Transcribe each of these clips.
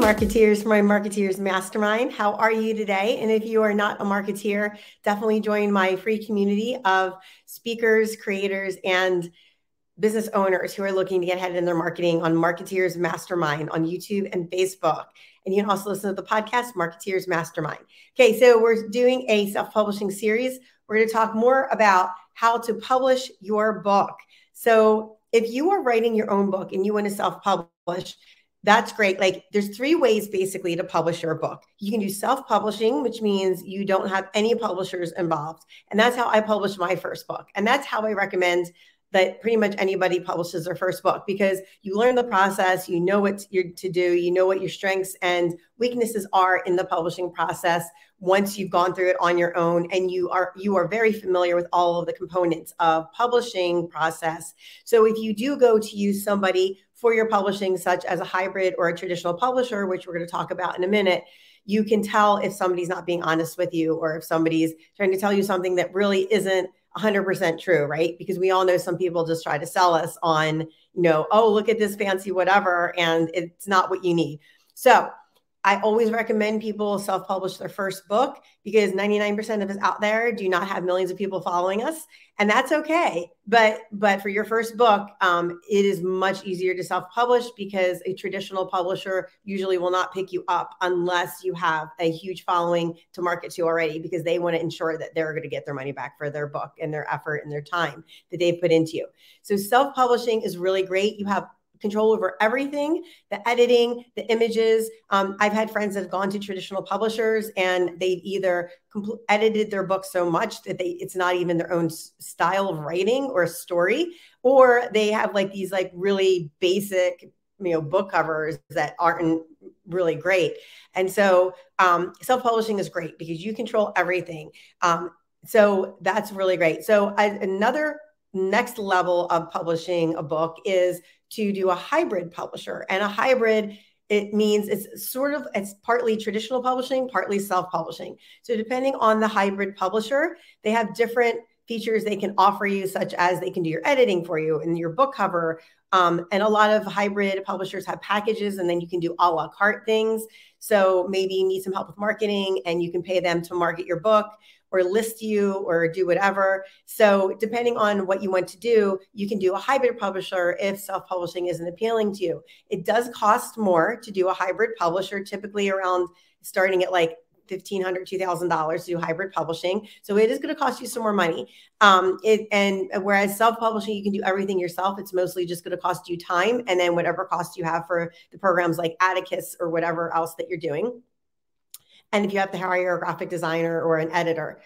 marketeers, for my Marketeers Mastermind. How are you today? And if you are not a marketeer, definitely join my free community of speakers, creators, and business owners who are looking to get ahead in their marketing on Marketeers Mastermind on YouTube and Facebook. And you can also listen to the podcast, Marketeers Mastermind. Okay, so we're doing a self-publishing series. We're going to talk more about how to publish your book. So if you are writing your own book and you want to self-publish, that's great. Like there's 3 ways basically to publish your book. You can do self-publishing, which means you don't have any publishers involved. And that's how I published my first book. And that's how I recommend that pretty much anybody publishes their first book, because you learn the process, you know what you're to do, you know what your strengths and weaknesses are in the publishing process once you've gone through it on your own, and you are very familiar with all of the components of publishing process. So if you do go to use somebody for your publishing, such as a hybrid or a traditional publisher, which we're going to talk about in a minute, you can tell if somebody's not being honest with you, or if somebody's trying to tell you something that really isn't 100% true, right? Because we all know some people just try to sell us on, oh, look at this fancy whatever, and it's not what you need. So I always recommend people self-publish their first book, because 99% of us out there do not have millions of people following us, and that's okay. But for your first book, it is much easier to self-publish, because a traditional publisher usually will not pick you up unless you have a huge following to market to already, because they want to ensure that they're going to get their money back for their book and their effort and their time that they've put into you. So self-publishing is really great. You have control over everything, the editing, the images. I've had friends that have gone to traditional publishers and they've either edited their book so much that it's not even their own style of writing or story, or they have like these like really basic, book covers that aren't really great. And so self-publishing is great because you control everything. So that's really great. So another next level of publishing a book is to do a hybrid publisher. And a hybrid, it means it's partly traditional publishing, partly self-publishing. So depending on the hybrid publisher, they have different features they can offer you, such as they can do your editing for you and your book cover. And a lot of hybrid publishers have packages, and then you can do a la carte things. So maybe you need some help with marketing and you can pay them to market your book or list you or do whatever. So depending on what you want to do, you can do a hybrid publisher if self-publishing isn't appealing to you. It does cost more to do a hybrid publisher, typically around starting at like $1,500, $2,000 to do hybrid publishing. So it is going to cost you some more money. And whereas self-publishing, you can do everything yourself. It's mostly just going to cost you time, and then whatever cost you have for the programs like Atticus or whatever else that you're doing. And if you have to hire a graphic designer or an editor.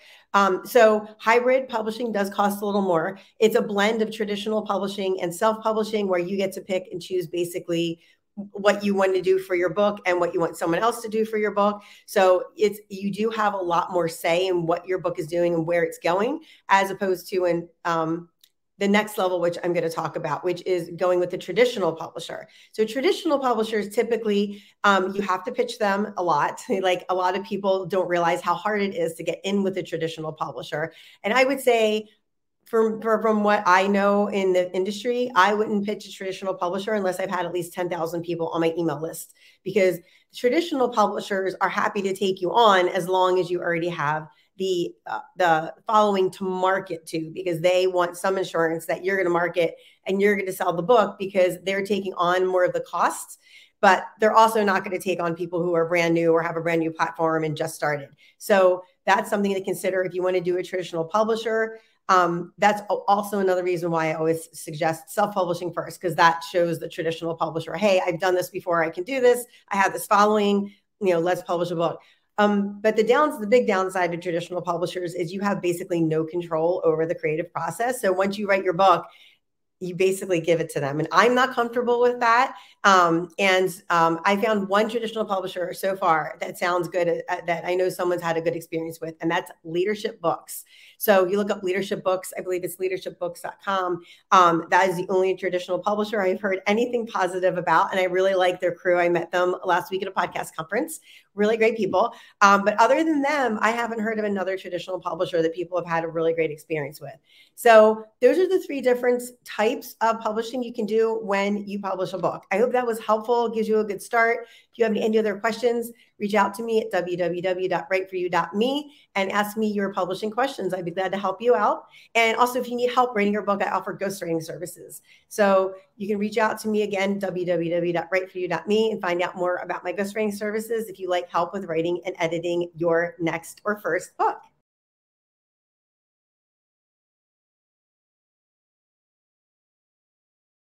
So hybrid publishing does cost a little more. It's a blend of traditional publishing and self-publishing, where you get to pick and choose basically what you want to do for your book and what you want someone else to do for your book. So you do have a lot more say in what your book is doing and where it's going, as opposed to in the next level, which I'm going to talk about, which is going with the traditional publisher. So traditional publishers, typically, you have to pitch them a lot. Like a lot of people don't realize how hard it is to get in with a traditional publisher. And I would say, from what I know in the industry, I wouldn't pitch a traditional publisher unless I've had at least 10,000 people on my email list, because traditional publishers are happy to take you on as long as you already have the following to market to, because they want some insurance that you're going to market and you're going to sell the book, because they're taking on more of the costs, but they're also not going to take on people who are brand new or have a brand new platform and just started. So that's something to consider if you want to do a traditional publisher. That's also another reason why I always suggest self-publishing first, because that shows the traditional publisher, hey, I've done this before, I can do this, I have this following, let's publish a book. But the big downside to traditional publishers is you have basically no control over the creative process. So once you write your book, you basically give it to them. And I'm not comfortable with that. I found one traditional publisher so far that sounds good, that I know someone's had a good experience with, and that's Leadership Books. So you look up Leadership Books, I believe it's leadershipbooks.com. That is the only traditional publisher I've heard anything positive about. And I really like their crew. I met them last week at a podcast conference. really great people. But other than them, I haven't heard of another traditional publisher that people have had a really great experience with. So those are the three different types of publishing you can do when you publish a book. I hope that was helpful, gives you a good start. If you have any other questions, reach out to me at www.writeforyou.me and ask me your publishing questions. I'd be glad to help you out. And also, if you need help writing your book, I offer ghostwriting services. So you can reach out to me again, www.writeforyou.me, and find out more about my ghostwriting services if you like help with writing and editing your next or first book.